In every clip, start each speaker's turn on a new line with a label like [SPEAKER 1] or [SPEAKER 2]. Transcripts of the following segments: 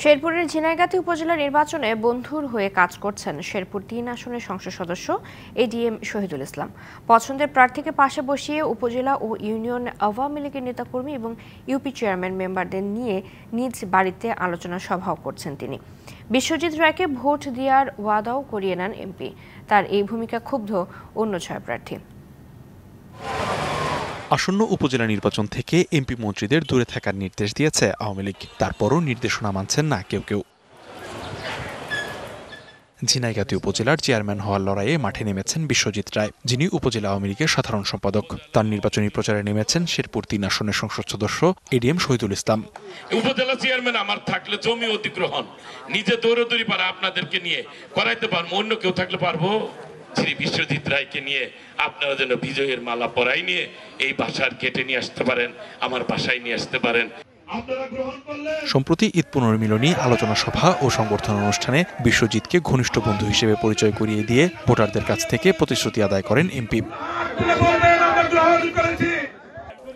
[SPEAKER 1] শেরপুরের ঝিনাইগাতী উপজেলা নির্বাচনে বন্ধুর হয়ে কাজ করছেন শেরপুর ৩ আসনের সংসদ সদস্য এডিএম শহীদুল ইসলাম। পছন্দের প্রার্থীকে পাশে বসিয়ে উপজেলা ও ইউনিয়ন আওয়ামী লীগের নেতাকর্মী এবং ইউপি চেয়ারম্যান মেম্বারদের নিয়ে নিজ বাড়িতে আলোচনা সভাও করছেন তিনি। বিশ্বজিৎ রায়কে ভোট দেওয়ার ওয়াদাও করিয়ে নেন এমপি। তার এই ভূমিকা ক্ষুব্ধ অন্য ৬ প্রার্থী।
[SPEAKER 2] আসন্ন উপজেলা নির্বাচন থেকে এমপি মন্ত্রীদের দূরে থাকার নির্দেশ দিয়েছে আওয়ামী লীগ। তারপরও নির্দেশনা মানছেন না কেউ কেউ। ঝিনাইগাতী উপজেলার চেয়ারম্যান হওয়ার লড়াইয়ে মাঠে নেমেছেন বিশ্বজিৎ রায়, যিনি উপজেলা আওয়ামী লীগের সাধারণ সম্পাদক। তার নির্বাচনী প্রচারে নেমেছেন শেরপুর ৩ আসনের সংসদ সদস্য এডিএম শহীদুল ইসলাম।
[SPEAKER 3] উপজেলা চেয়ারম্যান আমার থাকলে জমি অধিগ্রহণ নিজে দৌড়দৌড়ি পারা আপনাদেরকে নিয়ে করাইতে পারবো, অন্য কেউ থাকলে পারবো? শ্রী বিশ্বজিৎ রায়কে নিয়ে আপনারা যেন বিজয়ের মালা পরাই নিয়ে এই বাসার কেটে নিয়ে আসতে পারেন, আমার বাসায় নিয়ে আসতে পারেন।
[SPEAKER 2] সম্প্রতি ঈদ পুনর্মিলনী আলোচনা সভা ও সংবর্ধনা অনুষ্ঠানে বিশ্বজিৎকে ঘনিষ্ঠ বন্ধু হিসেবে পরিচয় করিয়ে দিয়ে ভোটারদের কাছ থেকে প্রতিশ্রুতি আদায় করেন এমপি।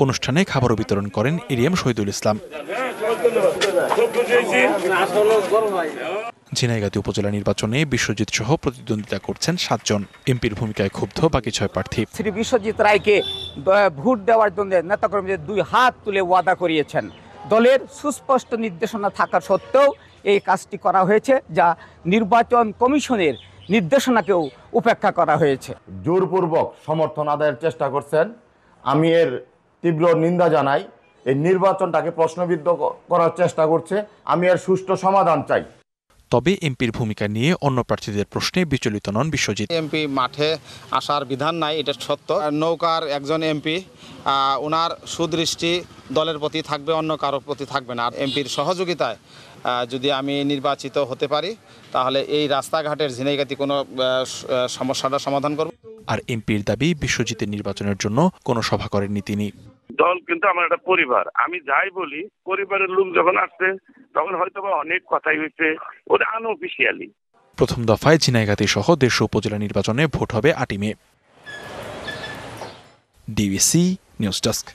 [SPEAKER 2] অনুষ্ঠানে খাবারও বিতরণ করেন এডিএম শহীদুল ইসলাম। ঝিনাইগাতী উপজেলা নির্বাচনে বিশ্বজিৎ সহ প্রতিদ্বন্দ্বিতা করছেন ৭ জন। এমপির ভূমিকায় ক্ষুব্ধ বাকি ৬ প্রার্থী।
[SPEAKER 4] শ্রী বিশ্বজিৎ রায়কে ভোট দেওয়ার জন্য নেতাকর্মীদের ২ হাত তুলে ওয়াদা করিয়েছেন। দলের সুস্পষ্ট নির্দেশনা থাকা সত্ত্বেও এই কাজটি করা হয়েছে, যা নির্বাচন কমিশনের নির্দেশনাকেও উপেক্ষা করা হয়েছে।
[SPEAKER 5] জোরপূর্বক সমর্থন আদায়ের চেষ্টা করছেন। আমি এর তীব্র নিন্দা জানাই। এই নির্বাচনটাকে প্রশ্নবিদ্ধ করার চেষ্টা করছে। আমি এর সুষ্ঠু সমাধান চাই।
[SPEAKER 2] তবে এমপির ভূমিকা নিয়ে অন্য প্রার্থীদের প্রশ্নে বিচলিত নন বিশ্বজিৎ।
[SPEAKER 6] এমপি মাঠে আসার বিধান নাই, এটা সত্য। নৌকার একজন এমপি, ওনার সুদৃষ্টি দলের প্রতি থাকবে, অন্য কারোর প্রতি থাকবে না। আর এমপির সহযোগিতায় যদি আমি নির্বাচিত হতে পারি, তাহলে এই রাস্তাঘাটের ঝিনাইগাতী কোনো সমস্যাটা সমাধান করব।
[SPEAKER 2] আর এমপির দাবি, বিশ্বজিতের নির্বাচনের জন্য কোনো সভা করেননি তিনি।
[SPEAKER 3] দল কিন্তু আমার একটা পরিবার, আমি যাই বলি পরিবারের লোক যখন আসছে তখন হয়তো অনেক কথাই হয়েছে, ওটা আনঅফিসিয়ালি।
[SPEAKER 2] প্রথম দফায় ঝিনাইগাতী সহ ১৫০ উপজেলা নির্বাচনে ভোট হবে ৮ মে। DBC news desk.